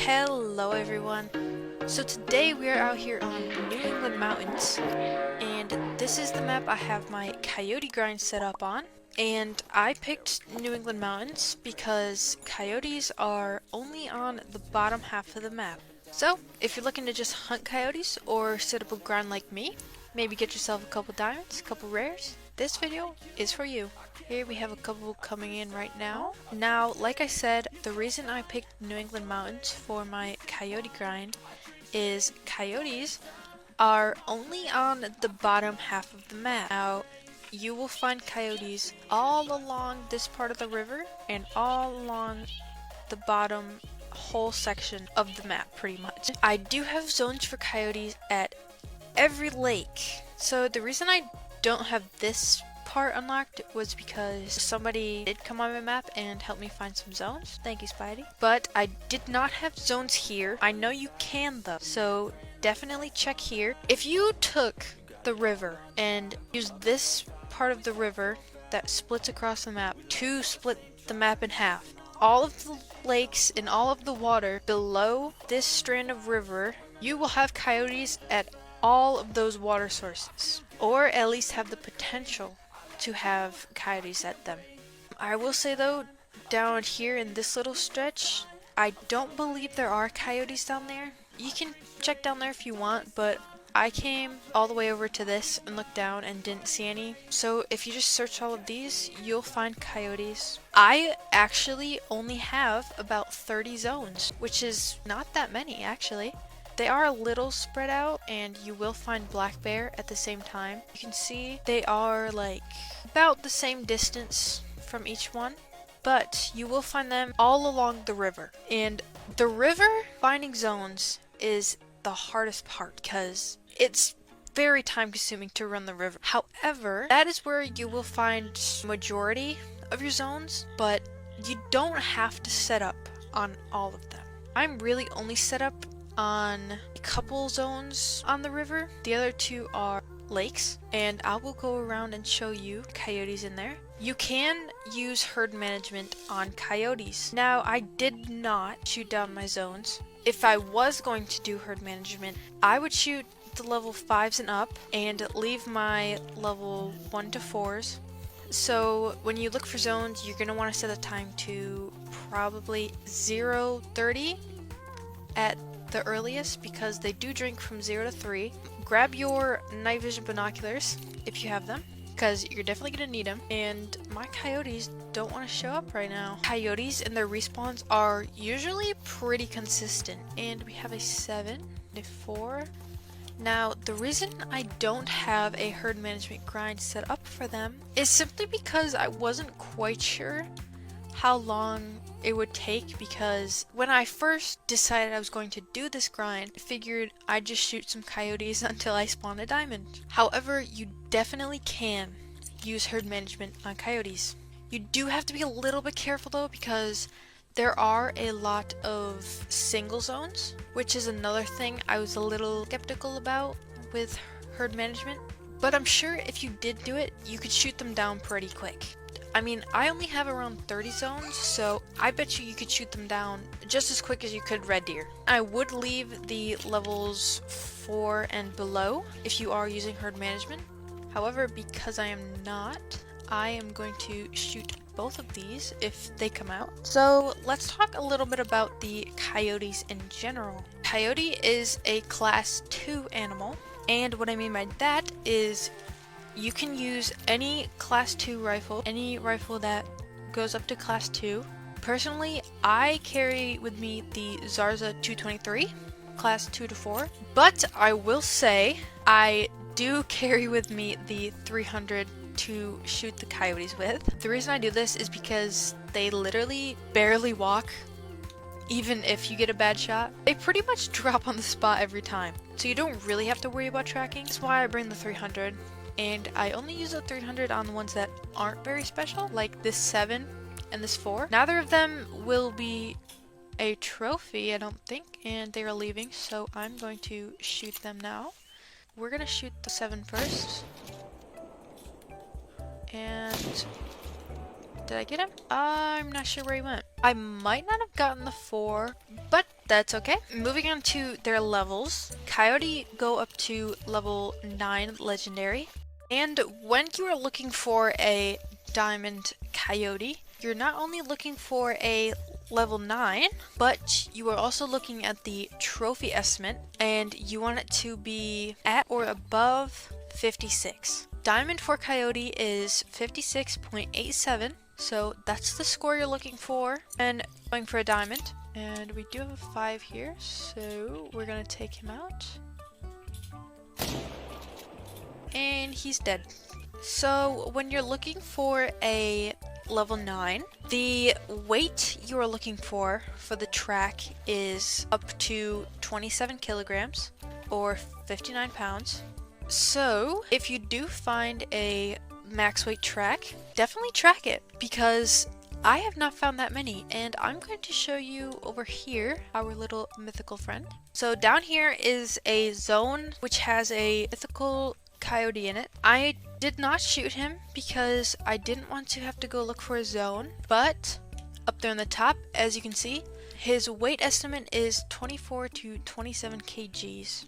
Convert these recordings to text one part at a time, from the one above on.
Hello everyone. So today we are out here on New England mountains, and this is the map I have my coyote grind set up on. And I picked New England mountains because coyotes are only on the bottom half of the map. So if you're looking to just hunt coyotes or set up a grind like me, maybe get yourself a couple diamonds, a couple rares, this video is for you. Here we have a couple coming in right now. Now, like I said, the reason I picked New England mountains for my coyote grind is coyotes are only on the bottom half of the map. Now, you will find coyotes all along this part of the river and all along the bottom whole section of the map pretty much. I do have zones for coyotes at every lake. So the reason I don't have this part unlocked was because somebody did come on my map and help me find some zones. Thank you, Spidey. But I did not have zones here. I know you can though, so definitely check here. If you took the river and used this part of the river that splits across the map to split the map in half, all of the lakes and all of the water below this strand of river, you will have coyotes at all of those water sources, or at least have the potential to have coyotes at them. I will say though, down here in this little stretch, I don't believe there are coyotes down there. You can check down there if you want, but I came all the way over to this and looked down and didn't see any. So if you just search all of these, you'll find coyotes. I actually only have about 30 zones, which is not that many actually. They are a little spread out, and you will find black bear at the same time. You can see they are like about the same distance from each one, but you will find them all along the river. And the river finding zones is the hardest part because it's very time consuming to run the river. However, that is where you will find majority of your zones, but you don't have to set up on all of them. I'm really only set up on a couple zones on the river. The other two are lakes, and I will go around and show you coyotes in there. You can use herd management on coyotes. Now, I did not shoot down my zones. If I was going to do herd management, I would shoot the level 5s and up and leave my level 1 to 4s. So when you look for zones, you're going to want to set the time to probably 0:30 at the earliest, because they do drink from 0 to 3. Grab your night vision binoculars if you have them, because you're definitely going to need them. And my coyotes don't want to show up right now. Coyotes and their respawns are usually pretty consistent, and we have a 7, a 4. Now, the reason I don't have a herd management grind set up for them is simply because I wasn't quite sure how long it would take, because when I first decided I was going to do this grind, I figured I'd just shoot some coyotes until I spawned a diamond. However, you definitely can use herd management on coyotes. You do have to be a little bit careful though, because there are a lot of single zones, which is another thing I was a little skeptical about with herd management. But I'm sure if you did do it, you could shoot them down pretty quick. I mean, I only have around 30 zones, so I bet you could shoot them down just as quick as you could red deer. I would leave the levels 4 and below if you are using herd management. However, because I am not, I am going to shoot both of these if they come out. So let's talk a little bit about the coyotes in general. Coyote is a class 2 animal, and what I mean by that is you can use any class 2 rifle, any rifle that goes up to class 2. Personally, I carry with me the Zarza 223, class 2 to 4, but I will say I do carry with me the 300 to shoot the coyotes with. The reason I do this is because they literally barely walk. Even if you get a bad shot, they pretty much drop on the spot every time. So you don't really have to worry about tracking. That's why I bring the 300. And I only use the 300 on the ones that aren't very special, like this 7 and this 4. Neither of them will be a trophy, I don't think, and they are leaving, so I'm going to shoot them now. We're gonna shoot the 7 first. And did I get him? I'm not sure where he went. I might not have gotten the 4, but That's okay. Moving on to their levels. Coyote go up to level 9 legendary. And when you are looking for a diamond coyote, you're not only looking for a level 9, but you are also looking at the trophy estimate, and you want it to be at or above 56. Diamond for coyote is 56.87, so that's the score you're looking for and going for a diamond. And we do have a 5 here, so we're gonna take him out. And he's dead. So when you're looking for a level 9, the weight you are looking for the track is up to 27 kilograms or 59 pounds. So if you do find a max weight track, definitely track it, because I have not found that many, and I'm going to show you over here our little mythical friend. So down here is a zone which has a mythical coyote in it. I did not shoot him because I didn't want to have to go look for a zone, but up there on the top, as you can see, his weight estimate is 24 to 27 kgs,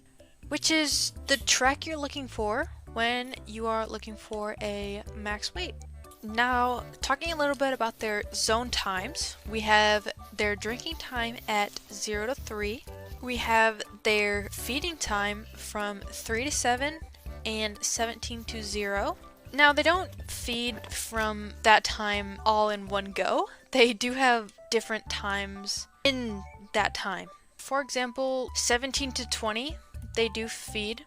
which is the track you're looking for when you are looking for a max weight. Now, talking a little bit about their zone times, we have their drinking time at 0 to 3. We have their feeding time from 3 to 7 and 17 to 0. Now, they don't feed from that time all in one go. They do have different times in that time. For example, 17 to 20, they do feed.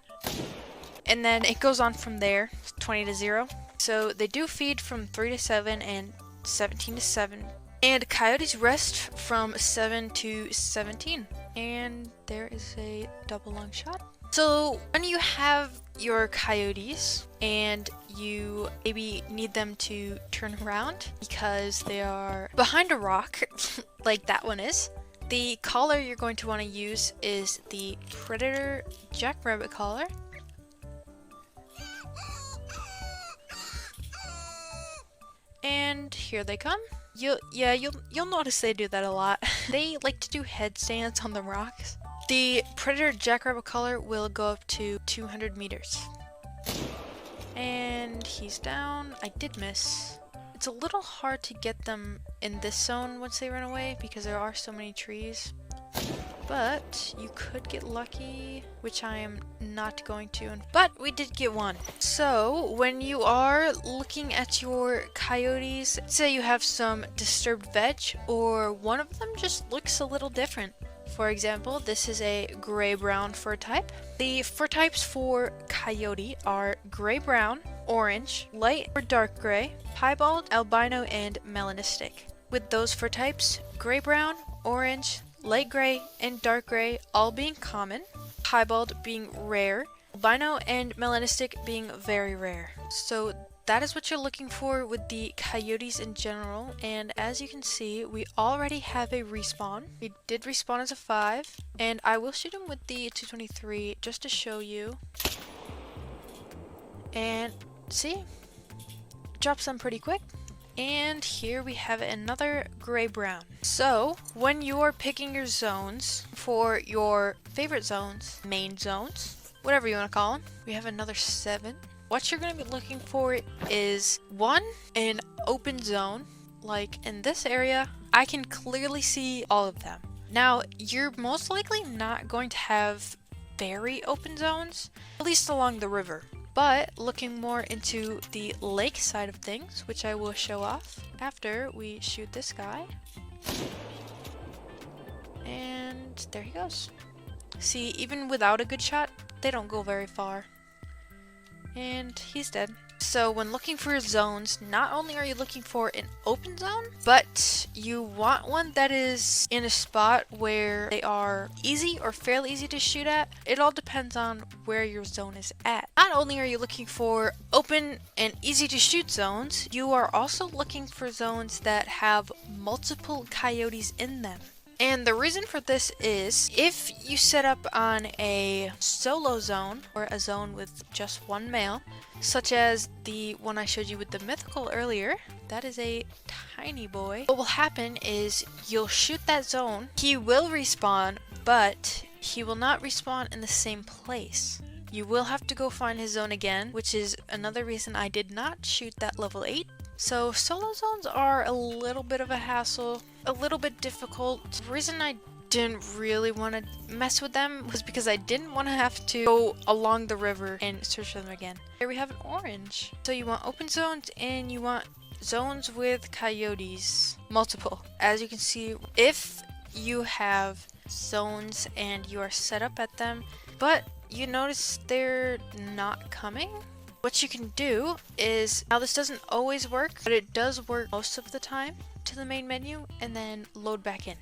And then it goes on from there, 20 to 0. So they do feed from 3 to 7 and 17 to 7. And coyotes rest from 7 to 17. And there is a double lung shot. So when you have your coyotes and you maybe need them to turn around because they are behind a rock, like that one is, the collar you're going to want to use is the Predator Jackrabbit collar. And here they come. You'll notice they do that a lot. They like to do headstands on the rocks. The Predator Jackrabbit collar will go up to 200 meters. And he's down. I did miss. It's a little hard to get them in this zone once they run away because there are so many trees. But you could get lucky, which I am not going to. But we did get one. So when you are looking at your coyotes, say you have some disturbed veg, or one of them just looks a little different. For example, this is a gray-brown fur type. The fur types for coyote are gray-brown, orange, light or dark gray, piebald, albino, and melanistic. With those fur types, gray-brown, orange, light gray, and dark gray all being common, piebald being rare, albino and melanistic being very rare. So that is what you're looking for with the coyotes in general, and as you can see, we already have a respawn. We did respawn as a 5, and I will shoot him with the 223 just to show you. And see? Drops them pretty quick. And here we have another gray-brown. So, when you are picking your zones for your favorite zones, main zones, whatever you want to call them, we have another 7. What you're going to be looking for is 1, an open zone. Like in this area, I can clearly see all of them. Now, you're most likely not going to have very open zones, at least along the river. But looking more into the lake side of things, which I will show off after we shoot this guy. And there he goes. See, even without a good shot, they don't go very far. And he's dead. So when looking for zones, not only are you looking for an open zone, but you want one that is in a spot where they are easy or fairly easy to shoot at. It all depends on where your zone is at. Not only are you looking for open and easy to shoot zones, you are also looking for zones that have multiple coyotes in them. And the reason for this is if you set up on a solo zone or a zone with just one male, such as the one I showed you with the mythical earlier, that is a tiny boy. What will happen is you'll shoot that zone, he will respawn, but he will not respawn in the same place. You will have to go find his zone again, which is another reason I did not shoot that level 8. So solo zones are a little bit of a hassle, a little bit difficult. The reason I didn't really want to mess with them was because I didn't want to have to go along the river and search for them again. Here we have an orange. So you want open zones and you want zones with coyotes, multiple. As you can see, if you have zones and you are set up at them, but you notice they're not coming, what you can do is, now this doesn't always work, but it does work most of the time, to the main menu and then load back in.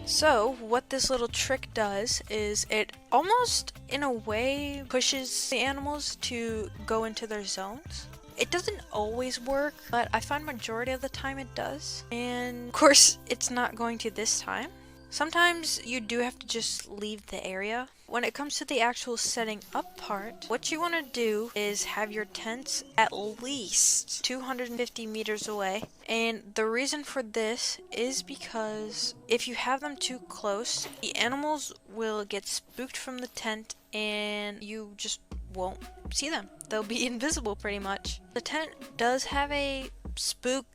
So what this little trick does is it almost in a way pushes the animals to go into their zones. It doesn't always work, but I find majority of the time it does. And of course it's not going to this time. Sometimes you do have to just leave the area. When it comes to the actual setting up part, what you want to do is have your tents at least 250 meters away. And the reason for this is because if you have them too close, the animals will get spooked from the tent and you just won't see them. They'll be invisible pretty much. The tent does have a spook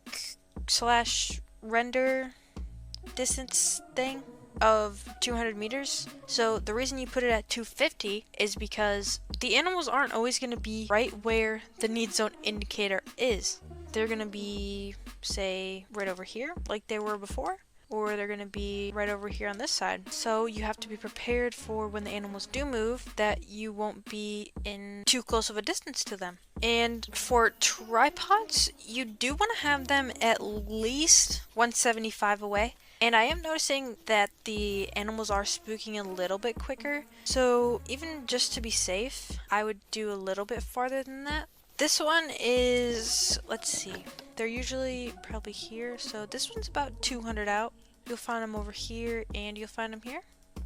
slash render distance thing of 200 meters. So the reason you put it at 250 is because the animals aren't always going to be right where the need zone indicator is. They're going to be, say, right over here like they were before, or they're going to be right over here on this side. So you have to be prepared for when the animals do move that you won't be in too close of a distance to them. And for tripods, you do want to have them at least 175 away. And I am noticing that the animals are spooking a little bit quicker. So even just to be safe, I would do a little bit farther than that. This one is, let's see, they're usually probably here. So this one's about 200 out. You'll find them over here and you'll find them here.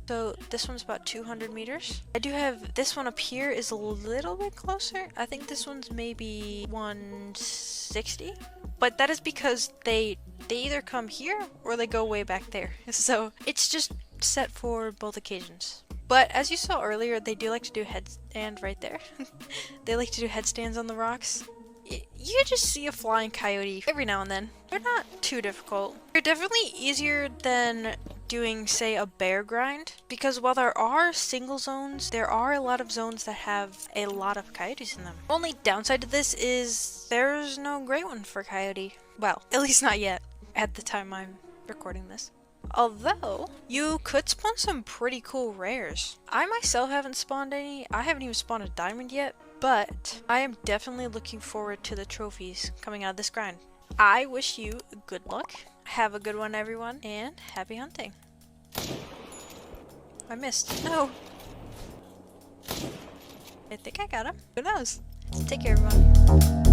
So this one's about 200 meters. I do have this one up here is a little bit closer. I think this one's maybe 160. But that is because they either come here or they go way back there. So it's just set for both occasions. But as you saw earlier, they do like to do headstand right there. They like to do headstands on the rocks. You just see a flying coyote every now and then. They're not too difficult. They're definitely easier than doing, say, a bear grind, because while there are single zones, there are a lot of zones that have a lot of coyotes in them. Only downside to this is there's no great one for coyote. Well, at least not yet, at the time I'm recording this. Although, you could spawn some pretty cool rares. I myself haven't spawned any. I haven't even spawned a diamond yet, but I am definitely looking forward to the trophies coming out of this grind. I wish you good luck. Have a good one, everyone, and happy hunting. I missed. No. I think I got him. Who knows? Take care, everyone.